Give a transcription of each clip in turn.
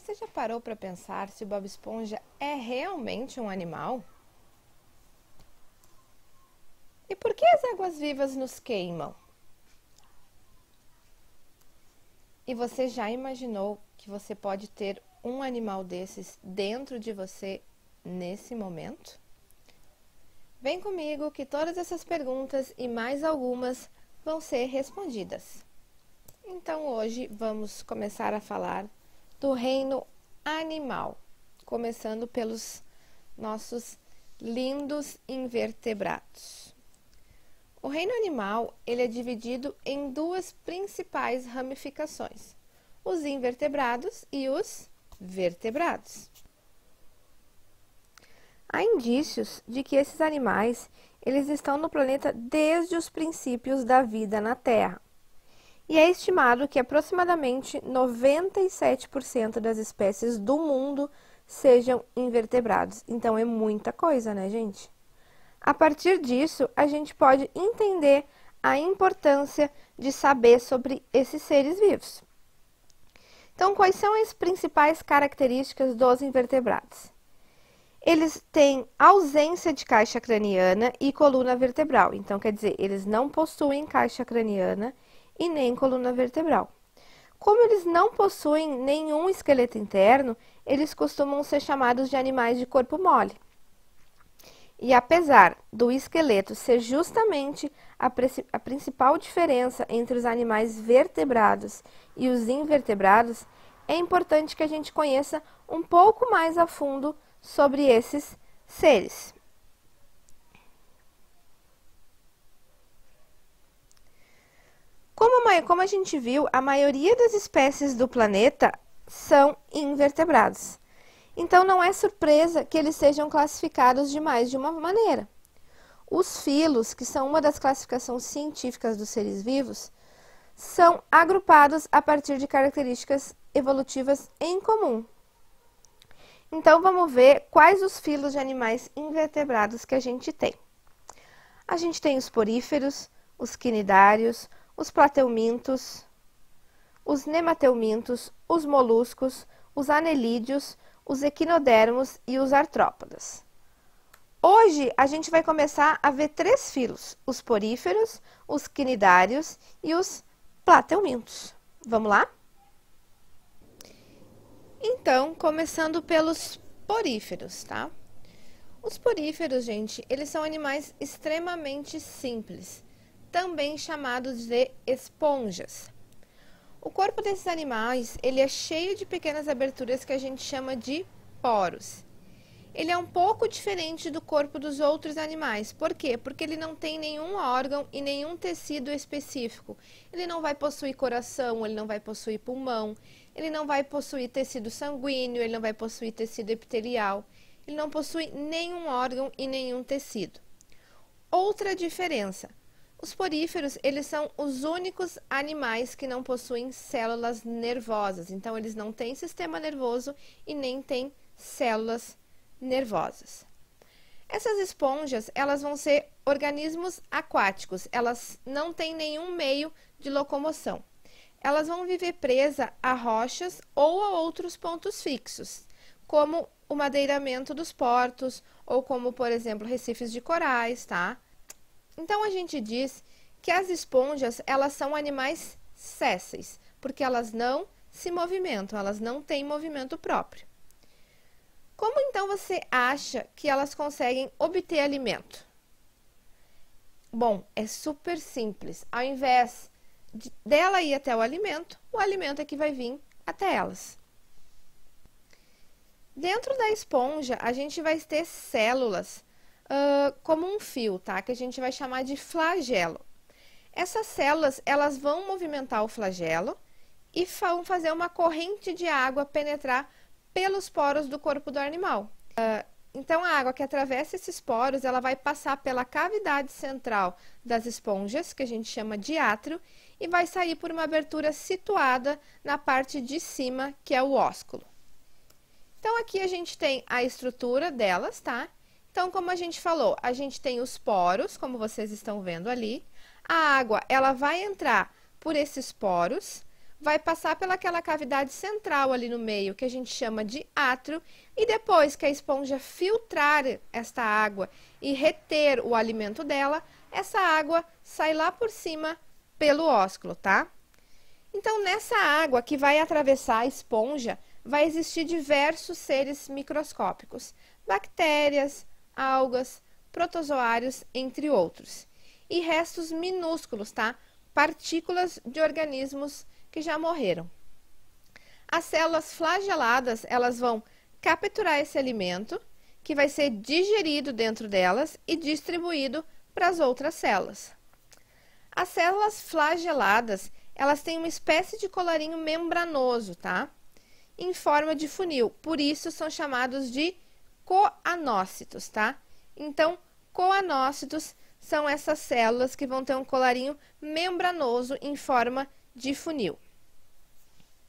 Você já parou para pensar se o Bob Esponja é realmente um animal? E por que as águas-vivas nos queimam? E você já imaginou que você pode ter um animal desses dentro de você nesse momento? Vem comigo que todas essas perguntas e mais algumas vão ser respondidas. Então hoje vamos começar a falar do reino animal, começando pelos nossos lindos invertebrados. O reino animal ele é dividido em duas principais ramificações, os invertebrados e os vertebrados. Há indícios de que esses animais eles estão no planeta desde os princípios da vida na Terra. E é estimado que aproximadamente 97% das espécies do mundo sejam invertebrados. Então é muita coisa, né, gente? A partir disso, a gente pode entender a importância de saber sobre esses seres vivos. Então, quais são as principais características dos invertebrados? Eles têm ausência de caixa craniana e coluna vertebral. Então, quer dizer, eles não possuem caixa craniana e nem coluna vertebral. Como eles não possuem nenhum esqueleto interno, eles costumam ser chamados de animais de corpo mole. E apesar do esqueleto ser justamente a principal diferença entre os animais vertebrados e os invertebrados, é importante que a gente conheça um pouco mais a fundo sobre esses seres. Como a gente viu, a maioria das espécies do planeta são invertebrados. Então, não é surpresa que eles sejam classificados de mais de uma maneira. Os filos, que são uma das classificações científicas dos seres vivos, são agrupados a partir de características evolutivas em comum. Então, vamos ver quais os filos de animais invertebrados que a gente tem. A gente tem os poríferos, os quinidários, os plateumintos, os nemateumintos, os moluscos, os anelídeos, os equinodermos e os artrópodas. Hoje, a gente vai começar a ver três filos, os poríferos, os quinidários e os plateumintos. Vamos lá? Então, começando pelos poríferos, tá? Os poríferos, gente, eles são animais extremamente simples, também chamados de esponjas. O corpo desses animais, ele é cheio de pequenas aberturas que a gente chama de poros. Ele é um pouco diferente do corpo dos outros animais. Por quê? Porque ele não tem nenhum órgão e nenhum tecido específico. Ele não vai possuir coração, ele não vai possuir pulmão, ele não vai possuir tecido sanguíneo, ele não vai possuir tecido epitelial. Ele não possui nenhum órgão e nenhum tecido. Outra diferença. Os poríferos, eles são os únicos animais que não possuem células nervosas. Então, eles não têm sistema nervoso e nem têm células nervosas. Essas esponjas, elas vão ser organismos aquáticos. Elas não têm nenhum meio de locomoção. Elas vão viver presas a rochas ou a outros pontos fixos, como o madeiramento dos portos ou como, por exemplo, recifes de corais, tá? Então, a gente diz que as esponjas, elas são animais sésseis, porque elas não se movimentam, elas não têm movimento próprio. Como então você acha que elas conseguem obter alimento? Bom, é super simples. Ao invés dela ir até o alimento é que vai vir até elas. Dentro da esponja, a gente vai ter células como um fio, tá? Que a gente vai chamar de flagelo. Essas células, elas vão movimentar o flagelo e vão fazer uma corrente de água penetrar pelos poros do corpo do animal. Então, a água que atravessa esses poros, ela vai passar pela cavidade central das esponjas, que a gente chama de átrio, e vai sair por uma abertura situada na parte de cima, que é o ósculo. Então, aqui a gente tem a estrutura delas, tá? Então, como a gente falou, a gente tem os poros, como vocês estão vendo ali. A água, ela vai entrar por esses poros, vai passar pelaquela cavidade central ali no meio, que a gente chama de átrio, e depois que a esponja filtrar esta água e reter o alimento dela, essa água sai lá por cima pelo ósculo, tá? Então, nessa água que vai atravessar a esponja, vai existir diversos seres microscópicos, bactérias, algas, protozoários, entre outros. E restos minúsculos, tá? Partículas de organismos que já morreram. As células flageladas, elas vão capturar esse alimento, que vai ser digerido dentro delas e distribuído para as outras células. As células flageladas, elas têm uma espécie de colarinho membranoso, tá? Em forma de funil, por isso são chamados de coanócitos, tá? Então, coanócitos são essas células que vão ter um colarinho membranoso em forma de funil.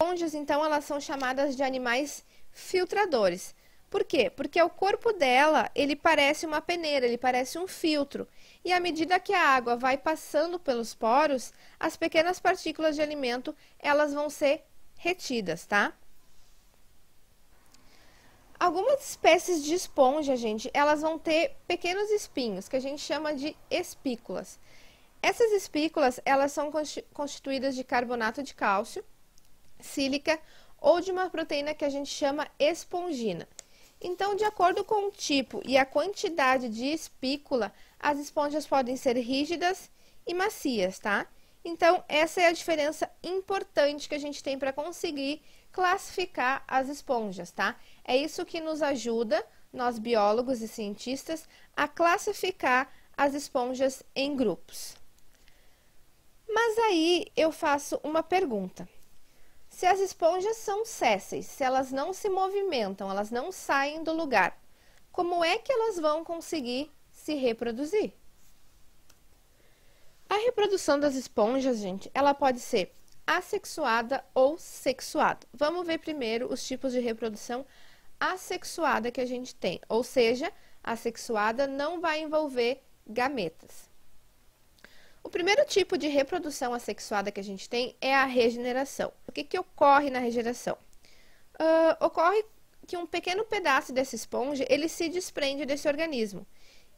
Esponjas, então, elas são chamadas de animais filtradores. Por quê? Porque o corpo dela, ele parece uma peneira, ele parece um filtro. E à medida que a água vai passando pelos poros, as pequenas partículas de alimento, elas vão ser retidas, tá? Algumas espécies de esponja, gente, elas vão ter pequenos espinhos, que a gente chama de espículas. Essas espículas, elas são constituídas de carbonato de cálcio, sílica ou de uma proteína que a gente chama espongina. Então, de acordo com o tipo e a quantidade de espícula, as esponjas podem ser rígidas e macias, tá? Então, essa é a diferença importante que a gente tem para conseguir classificar as esponjas, tá? É isso que nos ajuda, nós biólogos e cientistas, a classificar as esponjas em grupos. Mas aí eu faço uma pergunta. Se as esponjas são sésseis, se elas não se movimentam, elas não saem do lugar, como é que elas vão conseguir se reproduzir? A reprodução das esponjas, gente, ela pode ser assexuada ou sexuada. Vamos ver primeiro os tipos de reprodução assexuada que a gente tem, ou seja, a sexuada não vai envolver gametas. O primeiro tipo de reprodução assexuada que a gente tem é a regeneração. O que ocorre na regeneração? Ocorre que um pequeno pedaço dessa esponja, ele se desprende desse organismo.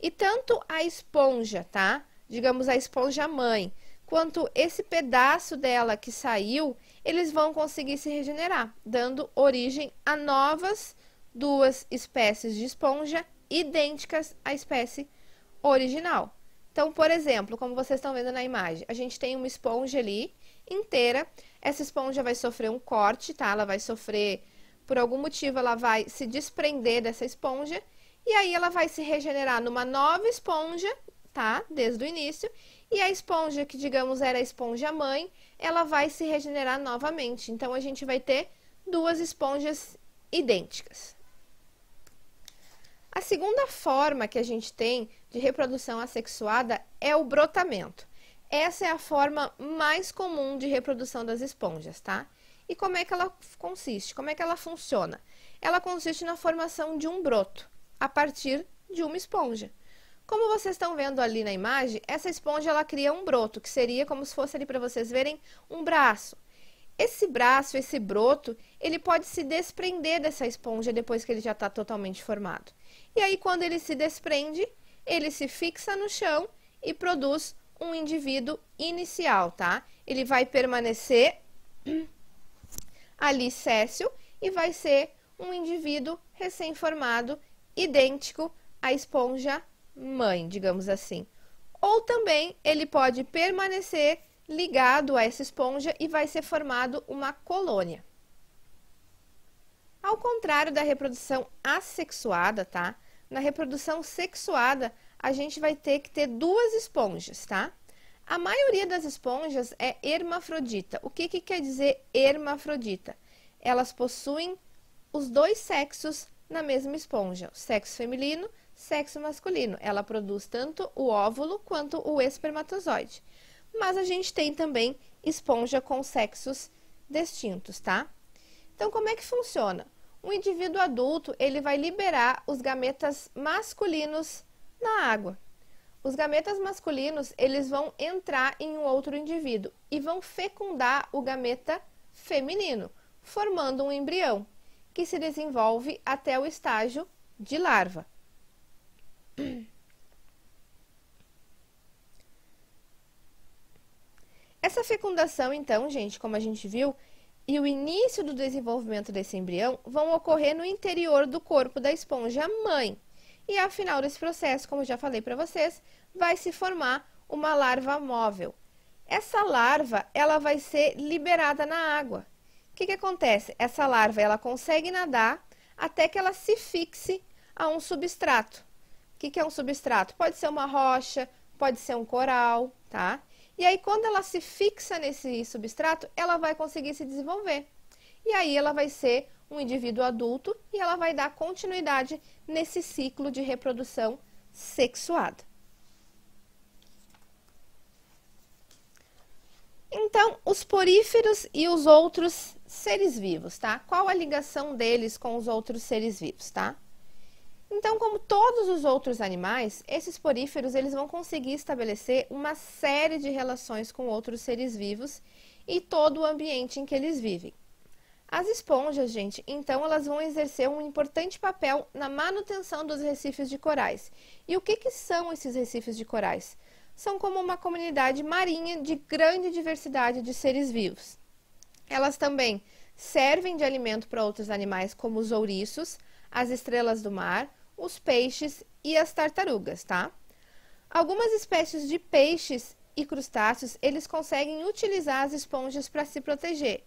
E tanto a esponja, tá? Digamos a esponja mãe, quanto esse pedaço dela que saiu, eles vão conseguir se regenerar, dando origem a novas duas espécies de esponja idênticas à espécie original. Então, por exemplo, como vocês estão vendo na imagem, a gente tem uma esponja ali inteira. Essa esponja vai sofrer um corte, tá? Ela vai sofrer, por algum motivo, ela vai se desprender dessa esponja. E aí ela vai se regenerar numa nova esponja, tá? Desde o início. E a esponja, que digamos era a esponja mãe, ela vai se regenerar novamente. Então, a gente vai ter duas esponjas idênticas. A segunda forma que a gente tem de reprodução assexuada é o brotamento. Essa é a forma mais comum de reprodução das esponjas, tá? E como é que ela consiste? Como é que ela funciona? Ela consiste na formação de um broto, a partir de uma esponja. Como vocês estão vendo ali na imagem, essa esponja ela cria um broto, que seria como se fosse ali para vocês verem um braço. Esse braço, esse broto, ele pode se desprender dessa esponja depois que ele já está totalmente formado. E aí, quando ele se desprende, ele se fixa no chão e produz um indivíduo inicial, tá? Ele vai permanecer ali séssil e vai ser um indivíduo recém-formado, idêntico à esponja mãe, digamos assim. Ou também ele pode permanecer ligado a essa esponja e vai ser formado uma colônia. Ao contrário da reprodução assexuada, tá? Na reprodução sexuada, a gente vai ter que ter duas esponjas, tá? A maioria das esponjas é hermafrodita. O que quer dizer hermafrodita? Elas possuem os dois sexos na mesma esponja, o sexo feminino, sexo masculino. Ela produz tanto o óvulo quanto o espermatozoide. Mas a gente tem também esponja com sexos distintos, tá? Então, como é que funciona? Um indivíduo adulto, ele vai liberar os gametas masculinos na água. Os gametas masculinos, eles vão entrar em um outro indivíduo e vão fecundar o gameta feminino, formando um embrião, que se desenvolve até o estágio de larva. Essa fecundação, então, gente, como a gente viu, e o início do desenvolvimento desse embrião vão ocorrer no interior do corpo da esponja mãe. E ao final desse processo, como já falei para vocês, vai se formar uma larva móvel. Essa larva, ela vai ser liberada na água. O que acontece? Essa larva, ela consegue nadar até que ela se fixe a um substrato. O que é um substrato? Pode ser uma rocha, pode ser um coral, tá? E aí, quando ela se fixa nesse substrato, ela vai conseguir se desenvolver. E aí, ela vai ser um indivíduo adulto e ela vai dar continuidade nesse ciclo de reprodução sexuada. Então, os poríferos e os outros seres vivos, tá? Qual a ligação deles com os outros seres vivos, tá? Então, como todos os outros animais, esses poríferos eles vão conseguir estabelecer uma série de relações com outros seres vivos e todo o ambiente em que eles vivem. As esponjas, gente, então elas vão exercer um importante papel na manutenção dos recifes de corais. E o que são esses recifes de corais? São como uma comunidade marinha de grande diversidade de seres vivos. Elas também servem de alimento para outros animais como os ouriços, as estrelas do mar, os peixes e as tartarugas, tá? Algumas espécies de peixes e crustáceos, eles conseguem utilizar as esponjas para se proteger.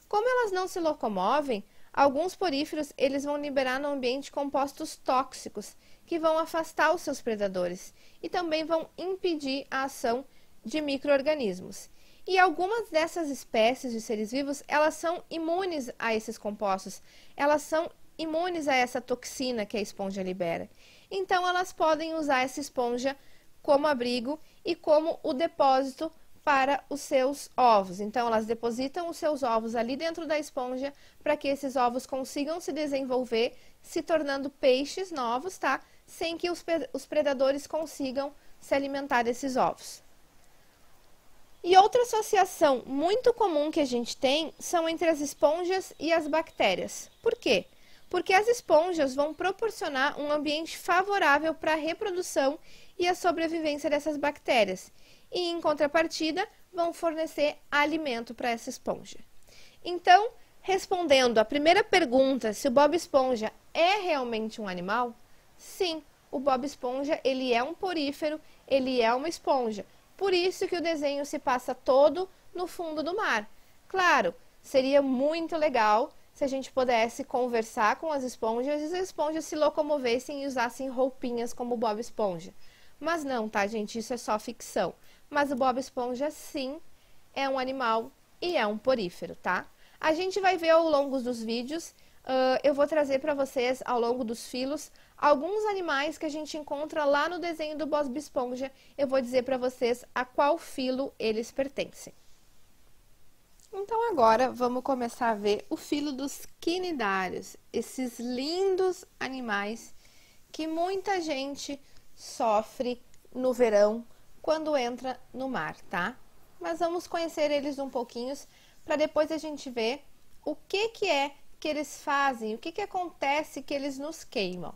Como elas não se locomovem, alguns poríferos, eles vão liberar no ambiente compostos tóxicos, que vão afastar os seus predadores e também vão impedir a ação de micro-organismos. E algumas dessas espécies de seres vivos, elas são imunes a esses compostos, elas são imunes a essa toxina que a esponja libera. Então, elas podem usar essa esponja como abrigo e como o depósito para os seus ovos. Então, elas depositam os seus ovos ali dentro da esponja para que esses ovos consigam se desenvolver, se tornando peixes novos, tá? Sem que os predadores consigam se alimentar desses ovos. E outra associação muito comum que a gente tem são entre as esponjas e as bactérias. Por quê? Porque as esponjas vão proporcionar um ambiente favorável para a reprodução e a sobrevivência dessas bactérias. E, em contrapartida, vão fornecer alimento para essa esponja. Então, respondendo à primeira pergunta, se o Bob Esponja é realmente um animal? Sim, o Bob Esponja, ele é um porífero, ele é uma esponja. Por isso que o desenho se passa todo no fundo do mar. Claro, seria muito legal se a gente pudesse conversar com as esponjas e as esponjas se locomovessem e usassem roupinhas como o Bob Esponja. Mas não, tá, gente? Isso é só ficção. Mas o Bob Esponja, sim, é um animal e é um porífero, tá? A gente vai ver ao longo dos vídeos, eu vou trazer para vocês, ao longo dos filos, alguns animais que a gente encontra lá no desenho do Bob Esponja. Eu vou dizer para vocês a qual filo eles pertencem. Então, agora, vamos começar a ver o filo dos quinidários, esses lindos animais que muita gente sofre no verão quando entra no mar, tá? Mas vamos conhecer eles um pouquinho para depois a gente ver o que é que eles fazem, o que acontece que eles nos queimam.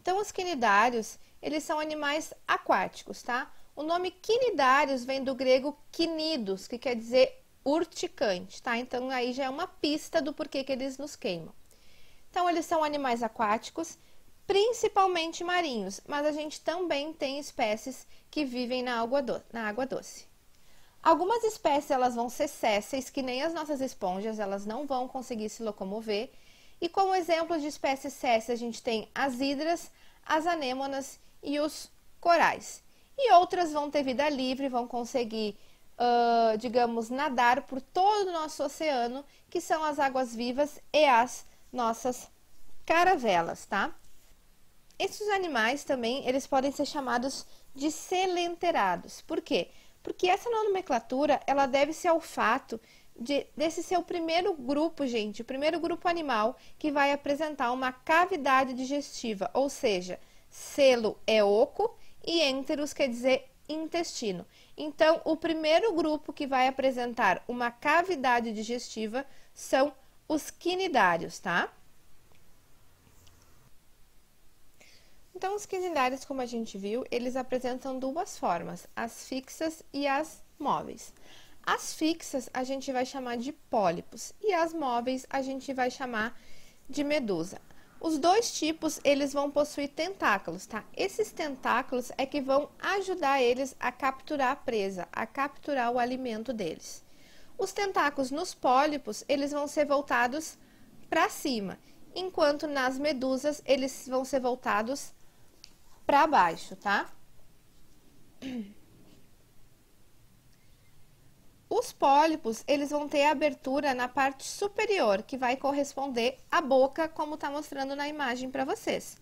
Então, os quinidários, eles são animais aquáticos, tá? O nome quinidários vem do grego quinidos, que quer dizer urticante, tá? Então, aí já é uma pista do porquê que eles nos queimam. Então, eles são animais aquáticos, principalmente marinhos, mas a gente também tem espécies que vivem na água doce. Algumas espécies, elas vão ser sésseis, que nem as nossas esponjas, elas não vão conseguir se locomover. E como exemplo de espécies sésseis, a gente tem as hidras, as anêmonas e os corais. E outras vão ter vida livre, vão conseguir digamos, nadar por todo o nosso oceano, que são as águas vivas e as nossas caravelas, tá? Esses animais também, eles podem ser chamados de selenterados. Por quê? Porque essa nomenclatura, ela deve-se ao fato desse ser o primeiro grupo, gente, o primeiro grupo animal que vai apresentar uma cavidade digestiva, ou seja, selo é oco e enteros quer dizer intestino. Então, o primeiro grupo que vai apresentar uma cavidade digestiva são os quinidários, tá? Então, os quinidários, como a gente viu, eles apresentam duas formas, as fixas e as móveis. As fixas a gente vai chamar de pólipos e as móveis a gente vai chamar de medusa. Os dois tipos, eles vão possuir tentáculos, tá? Esses tentáculos é que vão ajudar eles a capturar a presa, a capturar o alimento deles. Os tentáculos nos pólipos, eles vão ser voltados para cima, enquanto nas medusas, eles vão ser voltados para baixo, tá? Os pólipos, eles vão ter abertura na parte superior, que vai corresponder à boca, como está mostrando na imagem para vocês.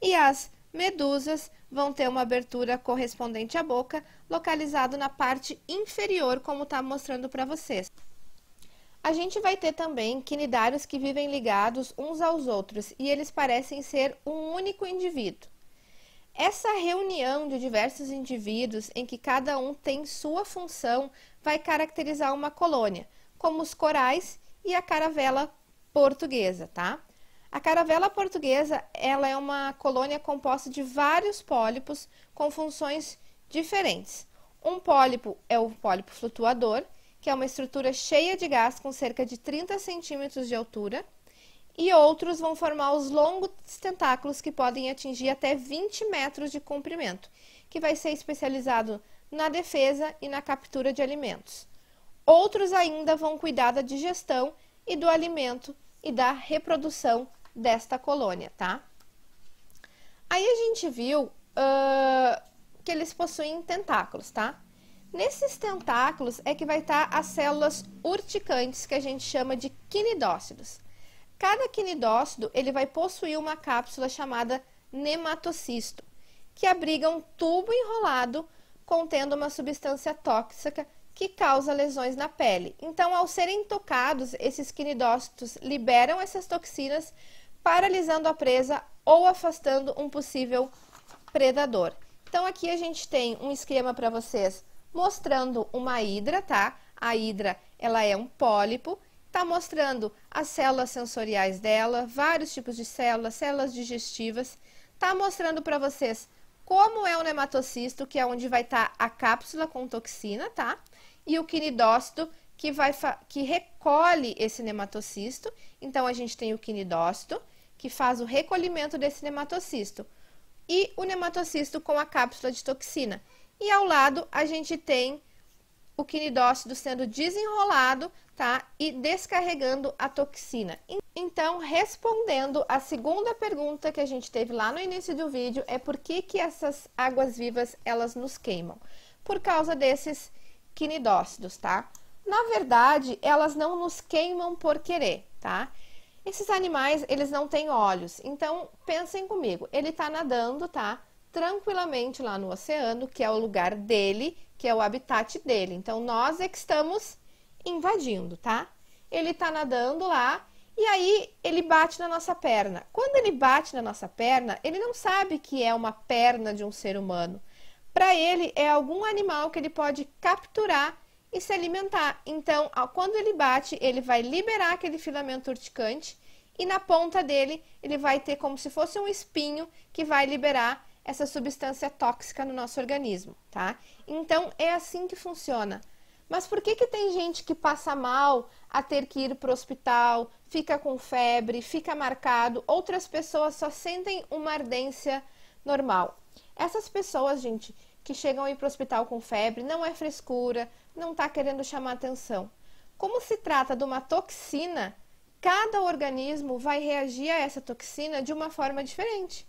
E as medusas vão ter uma abertura correspondente à boca, localizado na parte inferior, como está mostrando para vocês. A gente vai ter também quinidários que vivem ligados uns aos outros, e eles parecem ser um único indivíduo. Essa reunião de diversos indivíduos, em que cada um tem sua função, vai caracterizar uma colônia, como os corais e a caravela portuguesa, tá? A caravela portuguesa, ela é uma colônia composta de vários pólipos com funções diferentes. Um pólipo é o pólipo flutuador, que é uma estrutura cheia de gás com cerca de 30 centímetros de altura, e outros vão formar os longos tentáculos que podem atingir até 20 metros de comprimento, que vai ser especializado na defesa e na captura de alimentos. Outros ainda vão cuidar da digestão e do alimento e da reprodução desta colônia, tá? Aí a gente viu que eles possuem tentáculos, tá? Nesses tentáculos é que vai estar as células urticantes, que a gente chama de quinidócidos. Cada quinidócito, ele vai possuir uma cápsula chamada nematocisto, que abriga um tubo enrolado contendo uma substância tóxica que causa lesões na pele. Então, ao serem tocados, esses quinidócitos liberam essas toxinas, paralisando a presa ou afastando um possível predador. Então, aqui a gente tem um esquema para vocês mostrando uma hidra, tá? A hidra, ela é um pólipo. Está mostrando as células sensoriais dela, vários tipos de células, células digestivas. Está mostrando para vocês como é o nematocisto, que é onde vai estar a cápsula com toxina, tá? E o quinidócito, que recolhe esse nematocisto. Então, a gente tem o quinidócito, que faz o recolhimento desse nematocisto. E o nematocisto com a cápsula de toxina. E ao lado, a gente tem o quinidócito sendo desenrolado, tá? E descarregando a toxina. Então, respondendo a segunda pergunta que a gente teve lá no início do vídeo, é por que essas águas vivas, elas nos queimam? Por causa desses quinidócitos, tá? Na verdade, elas não nos queimam por querer, tá? Esses animais, eles não têm olhos. Então, pensem comigo, ele tá nadando, tá? Tranquilamente lá no oceano, que é o lugar dele, que é o habitat dele. Então, nós é que estamos invadindo, tá? Ele tá nadando lá e aí ele bate na nossa perna. Quando ele bate na nossa perna, ele não sabe que é uma perna de um ser humano. Para ele, é algum animal que ele pode capturar e se alimentar. Então, quando ele bate, ele vai liberar aquele filamento urticante e na ponta dele, ele vai ter como se fosse um espinho que vai liberar essa substância tóxica no nosso organismo, tá? Então, é assim que funciona. Mas por que tem gente que passa mal a ter que ir para o hospital, fica com febre, fica marcado, outras pessoas só sentem uma ardência normal? Essas pessoas, gente, que chegam a ir para o hospital com febre, não é frescura, não está querendo chamar atenção. Como se trata de uma toxina, cada organismo vai reagir a essa toxina de uma forma diferente.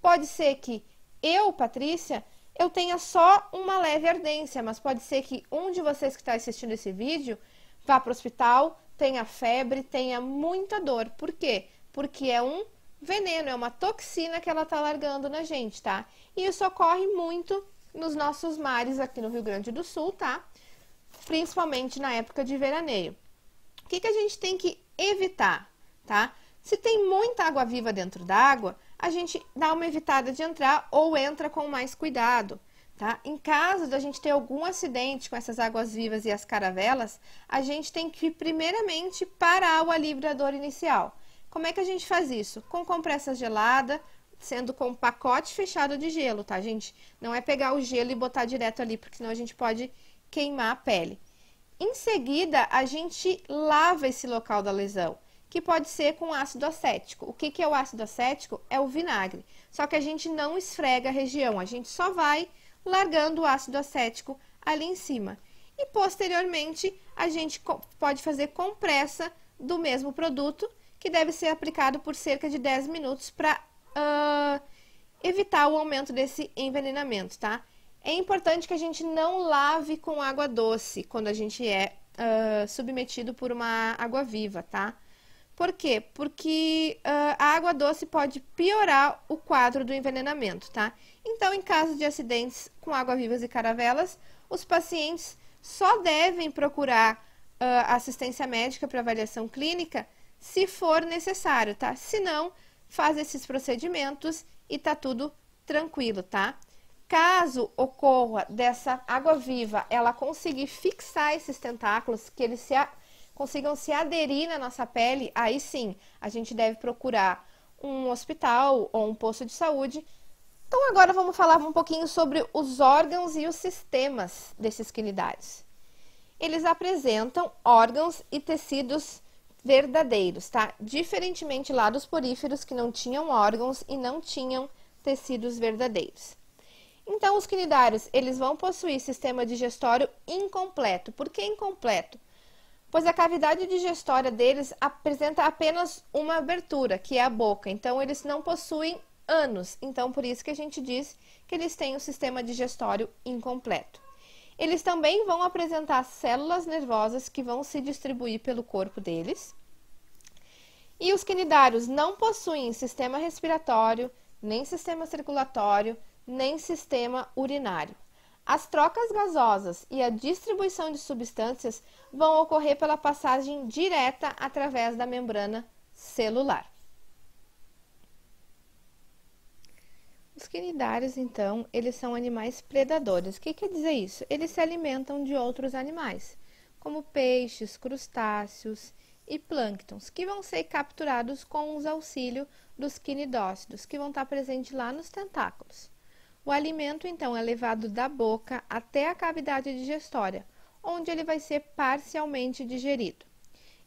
Pode ser que eu, Patrícia, eu tenha só uma leve ardência, mas pode ser que um de vocês que está assistindo esse vídeo vá para o hospital, tenha febre, tenha muita dor. Por quê? Porque é um veneno, é uma toxina que ela está largando na gente, tá? E isso ocorre muito nos nossos mares aqui no Rio Grande do Sul, tá? Principalmente na época de veraneio. O que a gente tem que evitar, tá? Se tem muita água-viva dentro d'água, a gente dá uma evitada de entrar ou entra com mais cuidado. tá? Em caso da gente ter algum acidente com essas águas-vivas e as caravelas, a gente tem que primeiramente parar o alivrador inicial. Como é que a gente faz isso? Com compressa gelada, sendo com pacote fechado de gelo, tá, gente? Não é pegar o gelo e botar direto ali, porque senão a gente pode queimar a pele. Em seguida, a gente lava esse local da lesão, que pode ser com ácido acético. O que é o ácido acético? É o vinagre. Só que a gente não esfrega a região, a gente só vai largando o ácido acético ali em cima. E posteriormente, a gente pode fazer compressa do mesmo produto, que deve ser aplicado por cerca de 10 minutos para evitar o aumento desse envenenamento, tá? É importante que a gente não lave com água doce quando a gente é submetido por uma água-viva, tá? Por quê? Porque a água doce pode piorar o quadro do envenenamento, tá? Então, em caso de acidentes com água-vivas e caravelas, os pacientes só devem procurar assistência médica para avaliação clínica se for necessário, tá? Se não, faz esses procedimentos e tá tudo tranquilo, tá? Caso ocorra dessa água-viva, ela conseguir fixar esses tentáculos, que eles consigam se aderir na nossa pele, aí sim, a gente deve procurar um hospital ou um posto de saúde. Então agora vamos falar um pouquinho sobre os órgãos e os sistemas desses quinidários. Eles apresentam órgãos e tecidos verdadeiros, tá? Diferentemente lá dos poríferos, que não tinham órgãos e não tinham tecidos verdadeiros. Então, os quinidários, eles vão possuir sistema digestório incompleto. Por que incompleto? Pois a cavidade digestória deles apresenta apenas uma abertura, que é a boca. Então, eles não possuem ânus. Então, por isso que a gente diz que eles têm um sistema digestório incompleto. Eles também vão apresentar células nervosas que vão se distribuir pelo corpo deles. E os quinidários não possuem sistema respiratório, nem sistema circulatório, nem sistema urinário. As trocas gasosas e a distribuição de substâncias vão ocorrer pela passagem direta através da membrana celular. Os quinidários, então, eles são animais predadores. O que quer dizer isso? Eles se alimentam de outros animais, como peixes, crustáceos e plânctons, que vão ser capturados com os auxílios dos quinidócidos, que vão estar presentes lá nos tentáculos. O alimento, então, é levado da boca até a cavidade digestória, onde ele vai ser parcialmente digerido.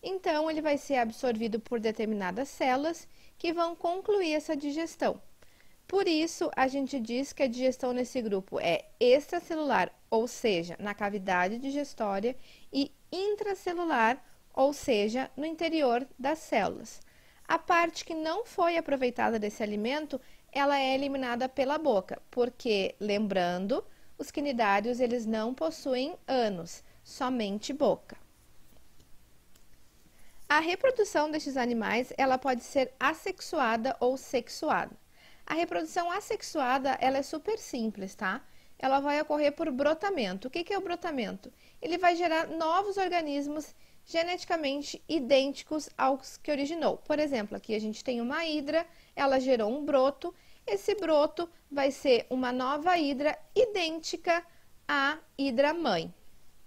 Então, ele vai ser absorvido por determinadas células que vão concluir essa digestão. Por isso, a gente diz que a digestão nesse grupo é extracelular, ou seja, na cavidade digestória, e intracelular, ou seja, no interior das células. A parte que não foi aproveitada desse alimento, ela é eliminada pela boca, porque, lembrando, os quinidários eles não possuem ânus, somente boca. A reprodução destes animais, ela pode ser assexuada ou sexuada. A reprodução assexuada, ela é super simples, tá? Ela vai ocorrer por brotamento. O que é o brotamento? Ele vai gerar novos organismos geneticamente idênticos aos que originou. Por exemplo, aqui a gente tem uma hidra, ela gerou um broto, esse broto vai ser uma nova hidra idêntica à hidra mãe.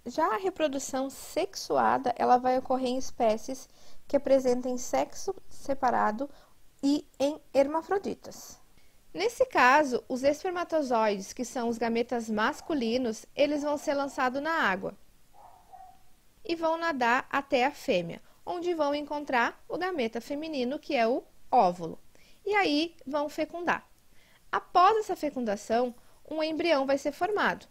Já a reprodução sexuada, ela vai ocorrer em espécies que apresentem sexo separado e em hermafroditas. Nesse caso, os espermatozoides, que são os gametas masculinos, eles vão ser lançados na água e vão nadar até a fêmea, onde vão encontrar o gameta feminino, que é o óvulo. E aí vão fecundar. Após essa fecundação, um embrião vai ser formado.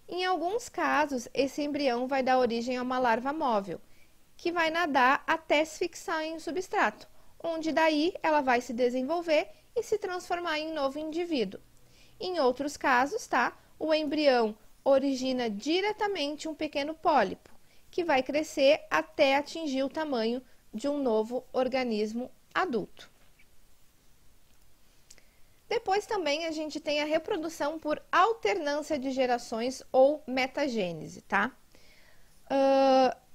Em alguns casos, esse embrião vai dar origem a uma larva móvel, que vai nadar até se fixar em um substrato, onde daí ela vai se desenvolver e se transformar em novo indivíduo. Em outros casos, tá? O embrião origina diretamente um pequeno pólipo, que vai crescer até atingir o tamanho de um novo organismo adulto. Depois também a gente tem a reprodução por alternância de gerações ou metagênese, tá?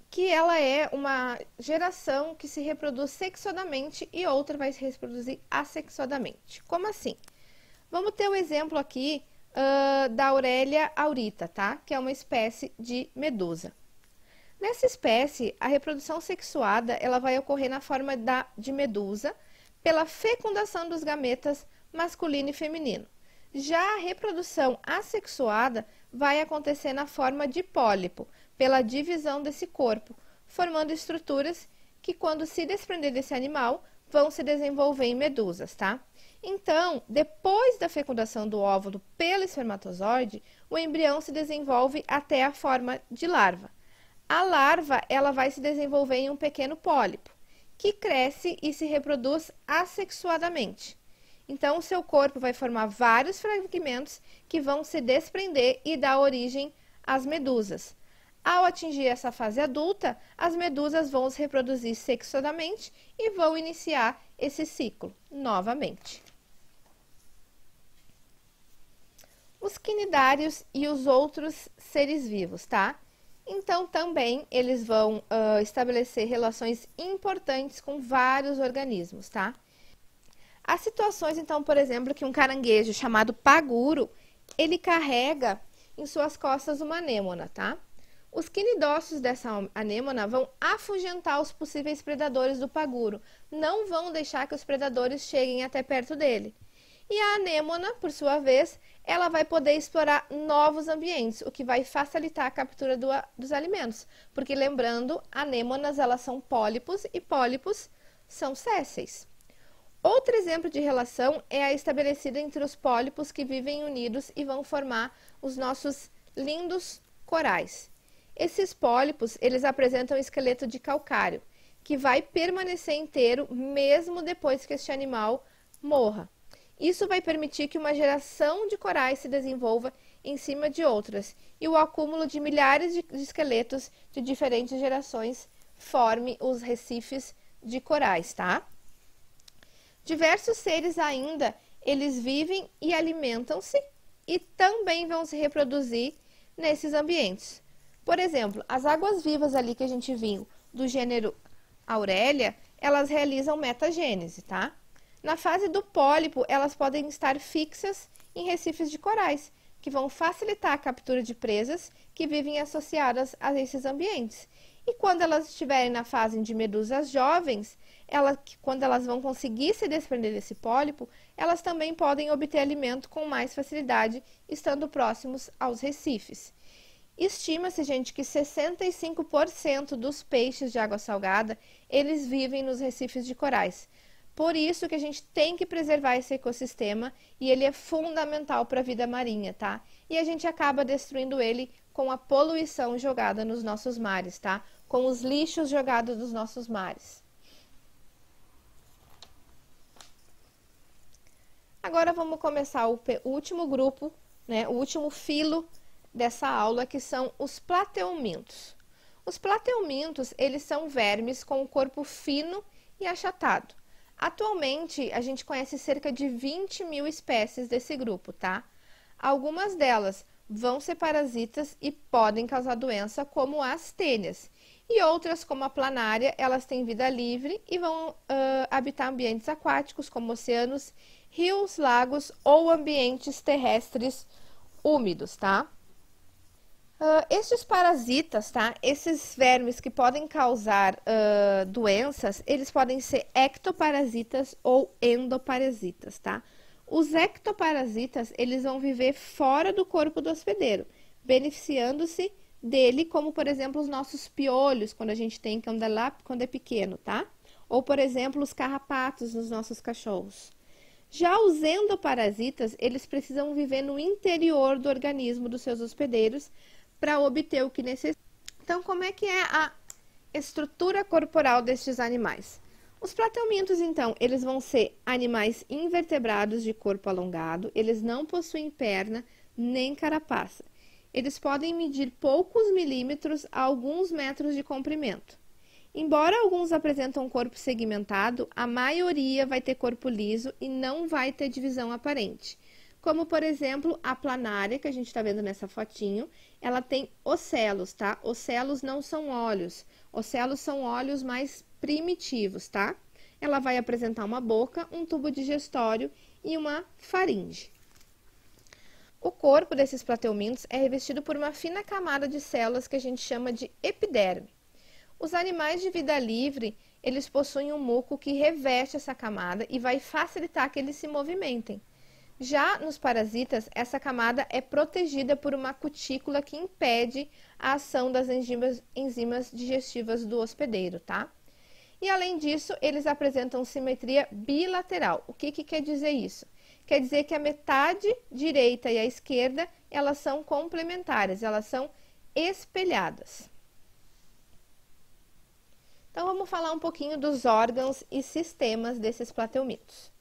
Que ela é uma geração que se reproduz sexuadamente e outra vai se reproduzir assexuadamente. Como assim? Vamos ter o exemplo aqui da Aurelia aurita, tá? Que é uma espécie de medusa. Nessa espécie, a reprodução sexuada ela vai ocorrer na forma de medusa, pela fecundação dos gametas masculino e feminino. Já a reprodução assexuada vai acontecer na forma de pólipo, pela divisão desse corpo, formando estruturas que, quando se desprender desse animal, vão se desenvolver em medusas, tá? Então, depois da fecundação do óvulo pelo espermatozoide, o embrião se desenvolve até a forma de larva. A larva, ela vai se desenvolver em um pequeno pólipo, que cresce e se reproduz assexuadamente. Então, o seu corpo vai formar vários fragmentos que vão se desprender e dar origem às medusas. Ao atingir essa fase adulta, as medusas vão se reproduzir sexuadamente e vão iniciar esse ciclo novamente. Os quinidários e os outros seres vivos, tá? Então, também eles vão estabelecer relações importantes com vários organismos, tá? Há situações, então, por exemplo, que um caranguejo chamado paguro, ele carrega em suas costas uma anêmona, tá? Os quinidócitos dessa anêmona vão afugentar os possíveis predadores do paguro, não vão deixar que os predadores cheguem até perto dele. E a anêmona, por sua vez, ela vai poder explorar novos ambientes, o que vai facilitar a captura dos alimentos. Porque, lembrando, anêmonas elas são pólipos e pólipos são sésseis. Outro exemplo de relação é a estabelecida entre os pólipos que vivem unidos e vão formar os nossos lindos corais. Esses pólipos, eles apresentam um esqueleto de calcário, que vai permanecer inteiro mesmo depois que este animal morra. Isso vai permitir que uma geração de corais se desenvolva em cima de outras e o acúmulo de milhares de esqueletos de diferentes gerações forme os recifes de corais, tá? Diversos seres ainda, eles vivem e alimentam-se e também vão se reproduzir nesses ambientes. Por exemplo, as águas-vivas ali que a gente viu do gênero Aurelia, elas realizam metagênese, tá? Na fase do pólipo, elas podem estar fixas em recifes de corais, que vão facilitar a captura de presas que vivem associadas a esses ambientes. E quando elas estiverem na fase de medusas jovens, quando elas vão conseguir se desprender desse pólipo, elas também podem obter alimento com mais facilidade, estando próximos aos recifes. Estima-se, gente, que 65% dos peixes de água salgada, eles vivem nos recifes de corais. Por isso que a gente tem que preservar esse ecossistema e ele é fundamental para a vida marinha, tá? E a gente acaba destruindo ele com a poluição jogada nos nossos mares, tá? Com os lixos jogados nos nossos mares. Agora vamos começar o último grupo, né? O último filo dessa aula, que são os plateumintos. Os plateumintos, eles são vermes com o corpo fino e achatado. Atualmente, a gente conhece cerca de 20 mil espécies desse grupo, tá? Algumas delas vão ser parasitas e podem causar doença, como as tênias. E outras, como a planária, elas têm vida livre e vão habitar ambientes aquáticos, como oceanos, rios, lagos ou ambientes terrestres úmidos, tá? Estes parasitas, tá? Esses vermes que podem causar doenças, eles podem ser ectoparasitas ou endoparasitas, tá? Os ectoparasitas, eles vão viver fora do corpo do hospedeiro, beneficiando-se dele, como, por exemplo, os nossos piolhos, quando a gente tem candelabro, quando é pequeno, tá? Ou, por exemplo, os carrapatos nos nossos cachorros. Já os endoparasitas, eles precisam viver no interior do organismo dos seus hospedeiros para obter o que necessitam. Então, como é que é a estrutura corporal destes animais? Os plateumintos, então, eles vão ser animais invertebrados de corpo alongado, eles não possuem perna nem carapaça. Eles podem medir poucos milímetros a alguns metros de comprimento. Embora alguns apresentam um corpo segmentado, a maioria vai ter corpo liso e não vai ter divisão aparente. Como, por exemplo, a planária, que a gente está vendo nessa fotinho, ela tem ocelos, tá? Ocelos não são olhos. Ocelos são olhos mais primitivos, tá? Ela vai apresentar uma boca, um tubo digestório e uma faringe. O corpo desses plateumintos é revestido por uma fina camada de células que a gente chama de epiderme. Os animais de vida livre, eles possuem um muco que reveste essa camada e vai facilitar que eles se movimentem. Já nos parasitas, essa camada é protegida por uma cutícula que impede a ação das enzimas digestivas do hospedeiro, tá? E além disso, eles apresentam simetria bilateral. O que quer dizer isso? Quer dizer que a metade direita e a esquerda, elas são complementares, elas são espelhadas. Então, vamos falar um pouquinho dos órgãos e sistemas desses plateumintos.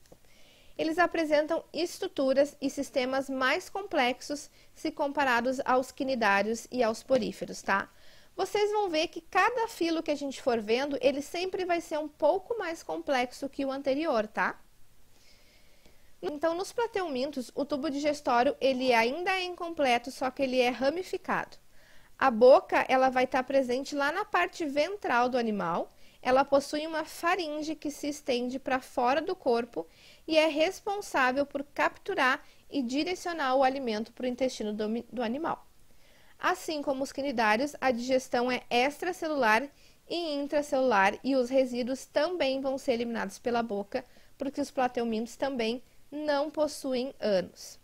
Eles apresentam estruturas e sistemas mais complexos se comparados aos quinidários e aos poríferos, tá? Vocês vão ver que cada filo que a gente for vendo, ele sempre vai ser um pouco mais complexo que o anterior, tá? Então, nos plateumintos, o tubo digestório, ele ainda é incompleto, só que ele é ramificado. A boca, ela vai estar presente lá na parte ventral do animal. Ela possui uma faringe que se estende para fora do corpo e é responsável por capturar e direcionar o alimento para o intestino do animal. Assim como os quinidários, a digestão é extracelular e intracelular e os resíduos também vão ser eliminados pela boca, porque os plateumintos também não possuem ânus.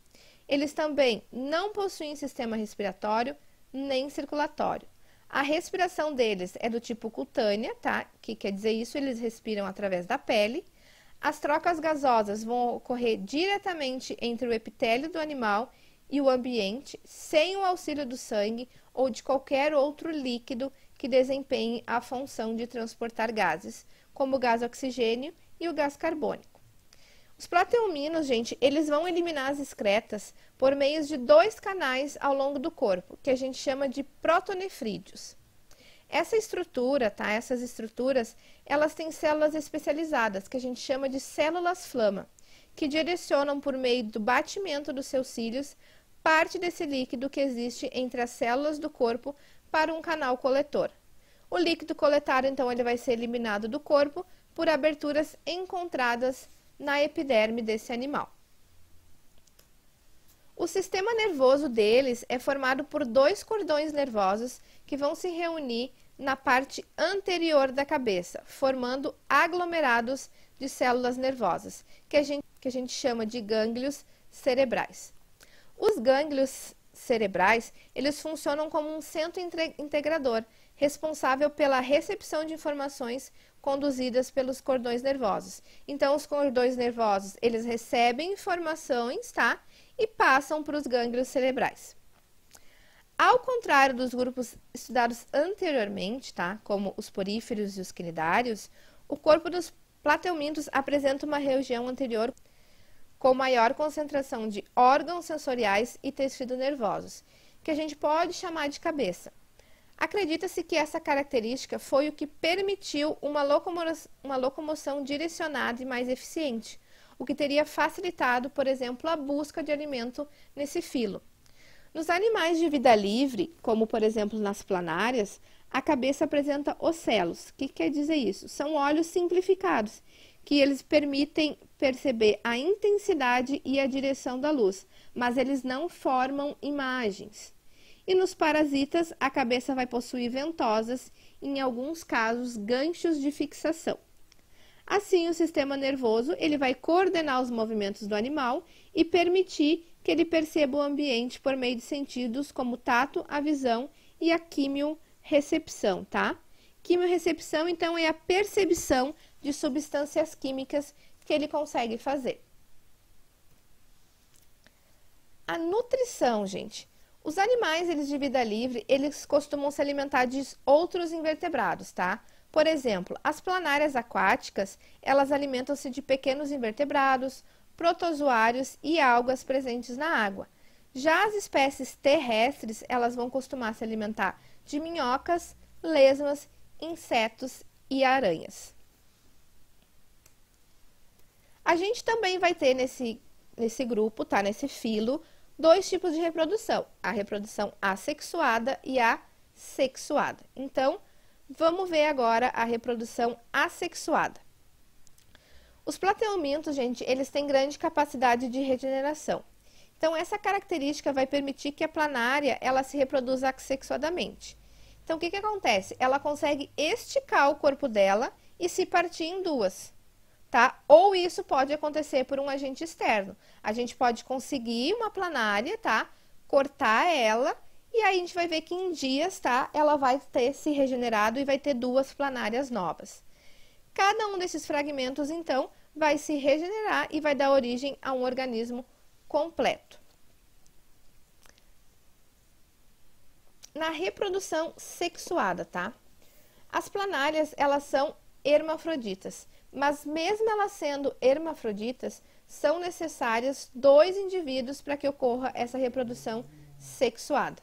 Eles também não possuem sistema respiratório nem circulatório. A respiração deles é do tipo cutânea, tá? Que quer dizer isso, eles respiram através da pele. As trocas gasosas vão ocorrer diretamente entre o epitélio do animal e o ambiente, sem o auxílio do sangue ou de qualquer outro líquido que desempenhe a função de transportar gases, como o gás oxigênio e o gás carbônico. Os plateuminos, gente, eles vão eliminar as excretas por meio de 2 canais ao longo do corpo, que a gente chama de protonefrídeos. Essa estrutura, tá? Essas estruturas, elas têm células especializadas, que a gente chama de células-flama, que direcionam por meio do batimento dos seus cílios parte desse líquido que existe entre as células do corpo para um canal coletor. O líquido coletado, então, ele vai ser eliminado do corpo por aberturas encontradas na epiderme desse animal. O sistema nervoso deles é formado por 2 cordões nervosos que vão se reunir na parte anterior da cabeça, formando aglomerados de células nervosas, que a gente chama de gânglios cerebrais. Os gânglios cerebrais, eles funcionam como um centro integrador, responsável pela recepção de informações conduzidas pelos cordões nervosos. Então, os cordões nervosos, eles recebem informações, tá? E passam para os gânglios cerebrais. Ao contrário dos grupos estudados anteriormente, tá? Como os poríferos e os quinidários, o corpo dos plateumintos apresenta uma região anterior com maior concentração de órgãos sensoriais e tecidos nervosos, que a gente pode chamar de cabeça. Acredita-se que essa característica foi o que permitiu uma locomoção direcionada e mais eficiente, o que teria facilitado, por exemplo, a busca de alimento nesse filo. Nos animais de vida livre, como por exemplo nas planárias, a cabeça apresenta ocelos. O que quer dizer isso? São olhos simplificados, que eles permitem perceber a intensidade e a direção da luz, mas eles não formam imagens. E nos parasitas, a cabeça vai possuir ventosas e, em alguns casos, ganchos de fixação. Assim, o sistema nervoso ele vai coordenar os movimentos do animal e permitir que ele perceba o ambiente por meio de sentidos como o tato, a visão e a quimiorrecepção, tá? Quimiorrecepção, então, é a percepção de substâncias químicas que ele consegue fazer. A nutrição, gente. Os animais, eles de vida livre, eles costumam se alimentar de outros invertebrados, tá? Por exemplo, as planárias aquáticas, elas alimentam-se de pequenos invertebrados, protozoários e algas presentes na água. Já as espécies terrestres, elas vão costumar se alimentar de minhocas, lesmas, insetos e aranhas. A gente também vai ter nesse grupo, tá? Nesse filo, 2 tipos de reprodução, a reprodução assexuada e a sexuada. Então, vamos ver agora a reprodução assexuada. Os plateumintos, gente, eles têm grande capacidade de regeneração. Então, essa característica vai permitir que a planária ela se reproduza assexuadamente. Então, o que acontece? Ela consegue esticar o corpo dela e se partir em duas, tá? Ou isso pode acontecer por um agente externo. A gente pode conseguir uma planária, tá? Cortar ela e aí a gente vai ver que em dias, tá? Ela vai ter se regenerado e vai ter duas planárias novas. Cada um desses fragmentos, então, vai se regenerar e vai dar origem a um organismo completo. Na reprodução sexuada, tá? As planárias, elas são hermafroditas, mas mesmo elas sendo hermafroditas, são necessários 2 indivíduos para que ocorra essa reprodução sexuada.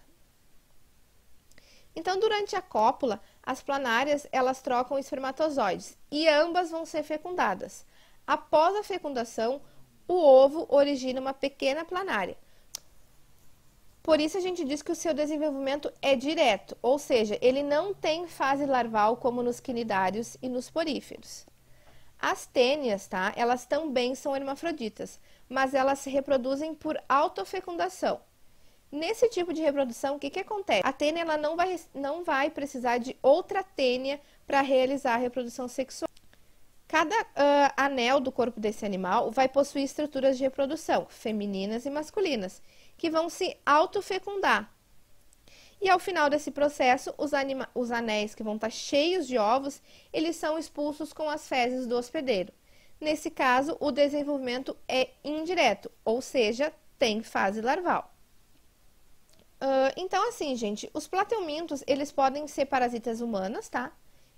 Então, durante a cópula, as planárias, elas trocam espermatozoides e ambas vão ser fecundadas. Após a fecundação, o ovo origina uma pequena planária. Por isso, a gente diz que o seu desenvolvimento é direto, ou seja, ele não tem fase larval como nos quinidários e nos poríferos. As tênias, tá? Elas também são hermafroditas, mas elas se reproduzem por autofecundação. Nesse tipo de reprodução, o que acontece? A tênia ela não vai precisar de outra tênia para realizar a reprodução sexual. Cada anel do corpo desse animal vai possuir estruturas de reprodução, femininas e masculinas, que vão se autofecundar. E ao final desse processo, os anéis que vão estar cheios de ovos, eles são expulsos com as fezes do hospedeiro. Nesse caso, o desenvolvimento é indireto, ou seja, tem fase larval. Então, assim, gente, os plateumintos, eles podem ser parasitas humanas, tá?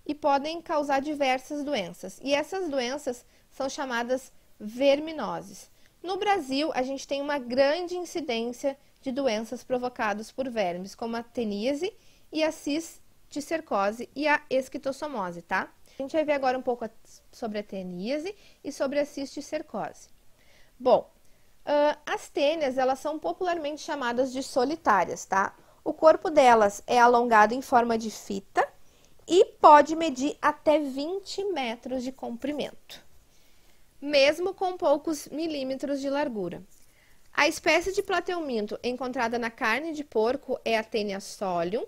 E podem causar diversas doenças. E essas doenças são chamadas verminoses. No Brasil, a gente tem uma grande incidência de doenças provocadas por vermes, como a teníase e a cisticercose e a esquistossomose, tá? A gente vai ver agora um pouco sobre a teníase e sobre a cisticercose. Bom, as tênias, elas são popularmente chamadas de solitárias, tá? O corpo delas é alongado em forma de fita e pode medir até 20 metros de comprimento, mesmo com poucos milímetros de largura. A espécie de plateuminto encontrada na carne de porco é a Taenia solium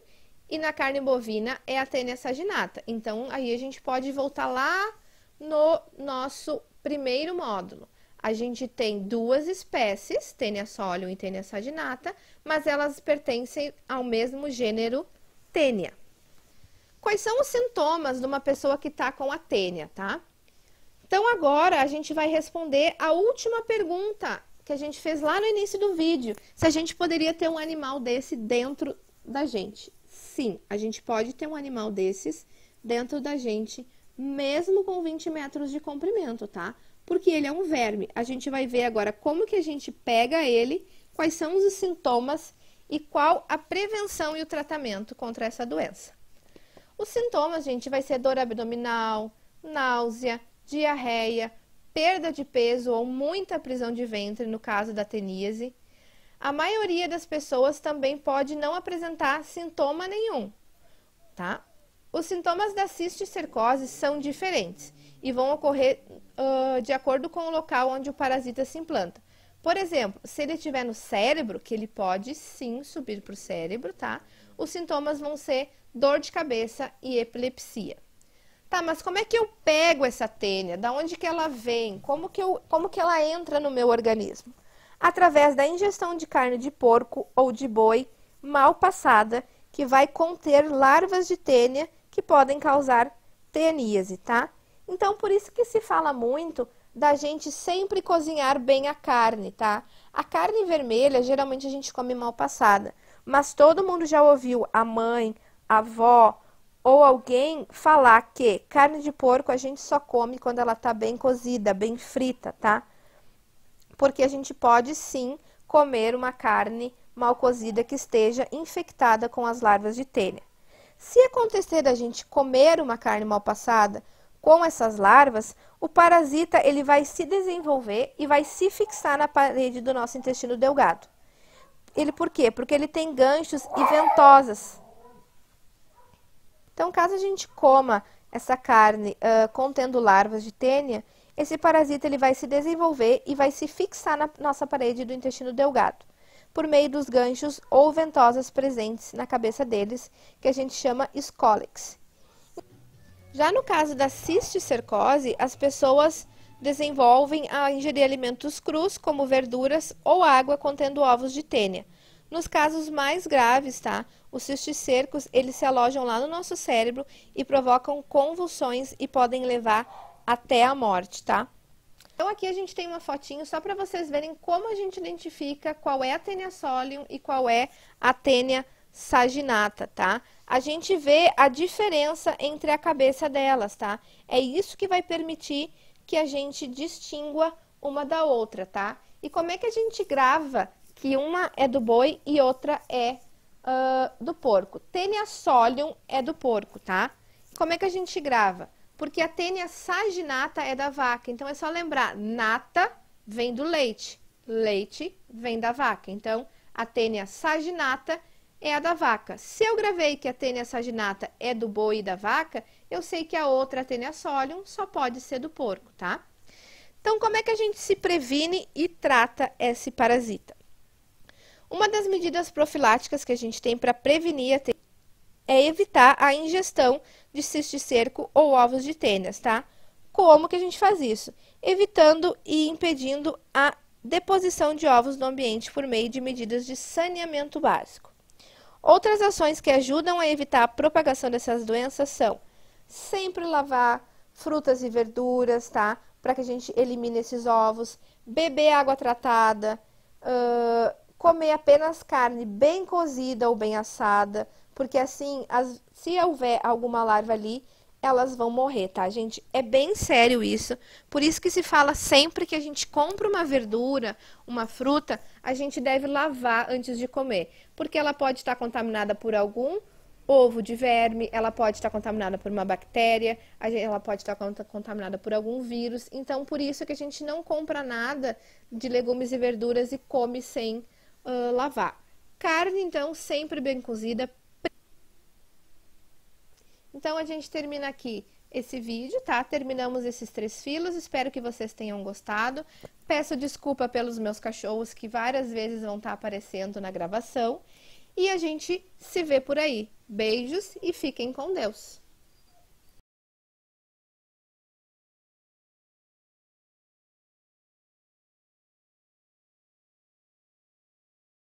e na carne bovina é a Taenia saginata. Então, aí a gente pode voltar lá no nosso primeiro módulo. A gente tem duas espécies, Taenia solium e Taenia saginata, mas elas pertencem ao mesmo gênero Taenia. Quais são os sintomas de uma pessoa que está com a tênia, tá? Então, agora a gente vai responder a última pergunta que a gente fez lá no início do vídeo. Se a gente poderia ter um animal desse dentro da gente. Sim, a gente pode ter um animal desses dentro da gente, mesmo com 20 metros de comprimento, tá? Porque ele é um verme. A gente vai ver agora como que a gente pega ele, quais são os sintomas e qual a prevenção e o tratamento contra essa doença. Os sintomas, gente, vai ser dor abdominal, náusea, diarreia, perda de peso ou muita prisão de ventre, no caso da teníase. A maioria das pessoas também pode não apresentar sintoma nenhum, tá? Os sintomas da cisticercose são diferentes e vão ocorrer de acordo com o local onde o parasita se implanta. Por exemplo, se ele estiver no cérebro, que ele pode sim subir para o cérebro, tá? Os sintomas vão ser dor de cabeça e epilepsia. Tá, mas como é que eu pego essa tênia? Da onde que ela vem? Como que ela entra no meu organismo? Através da ingestão de carne de porco ou de boi mal passada, que vai conter larvas de tênia que podem causar teníase, tá? Então, por isso que se fala muito da gente sempre cozinhar bem a carne, tá? A carne vermelha, geralmente a gente come mal passada, mas todo mundo já ouviu a mãe, a avó ou alguém falar que carne de porco a gente só come quando ela tá bem cozida, bem frita, tá? Porque a gente pode sim comer uma carne mal cozida que esteja infectada com as larvas de tênia. Se acontecer da gente comer uma carne mal passada com essas larvas, o parasita ele vai se desenvolver e vai se fixar na parede do nosso intestino delgado. Por quê? Porque ele tem ganchos e ventosas. Então, caso a gente coma essa carne contendo larvas de tênia, esse parasita ele vai se desenvolver e vai se fixar na nossa parede do intestino delgado, por meio dos ganchos ou ventosas presentes na cabeça deles, que a gente chama escólex. Já no caso da cisticercose, as pessoas desenvolvem a ingerir alimentos crus, como verduras ou água contendo ovos de tênia. Nos casos mais graves, tá? Os cisticercos, eles se alojam lá no nosso cérebro e provocam convulsões e podem levar até a morte, tá? Então aqui a gente tem uma fotinho só para vocês verem como a gente identifica qual é a Taenia solium e qual é a Taenia saginata, tá? A gente vê a diferença entre a cabeça delas, tá? É isso que vai permitir que a gente distingua uma da outra, tá? E como é que a gente grava que uma é do boi e outra é do porco? Taenia solium é do porco, tá? Como é que a gente grava? Porque a Taenia saginata é da vaca, então é só lembrar, nata vem do leite, leite vem da vaca, então a Taenia saginata é a da vaca. Se eu gravei que a Taenia saginata é do boi e da vaca, eu sei que a outra, a Taenia solium, só pode ser do porco, tá? Então, como é que a gente se previne e trata esse parasita? Uma das medidas profiláticas que a gente tem para prevenir a Taenia é evitar a ingestão de cisticerco ou ovos de tênias, tá? Como que a gente faz isso? Evitando e impedindo a deposição de ovos no ambiente por meio de medidas de saneamento básico. Outras ações que ajudam a evitar a propagação dessas doenças são sempre lavar frutas e verduras, tá? Para que a gente elimine esses ovos, beber água tratada, comer apenas carne bem cozida ou bem assada, porque assim, se houver alguma larva ali, elas vão morrer, tá, gente? É bem sério isso. Por isso que se fala sempre que a gente compra uma verdura, uma fruta, a gente deve lavar antes de comer. Porque ela pode estar contaminada por algum ovo de verme, ela pode estar contaminada por uma bactéria, ela pode estar contaminada por algum vírus. Então, por isso que a gente não compra nada de legumes e verduras e come sem lavar. Carne, então, sempre bem cozida. Então, a gente termina aqui esse vídeo, tá? Terminamos esses 3 filos, espero que vocês tenham gostado. Peço desculpa pelos meus cachorros, que várias vezes vão estar aparecendo na gravação. E a gente se vê por aí. Beijos e fiquem com Deus!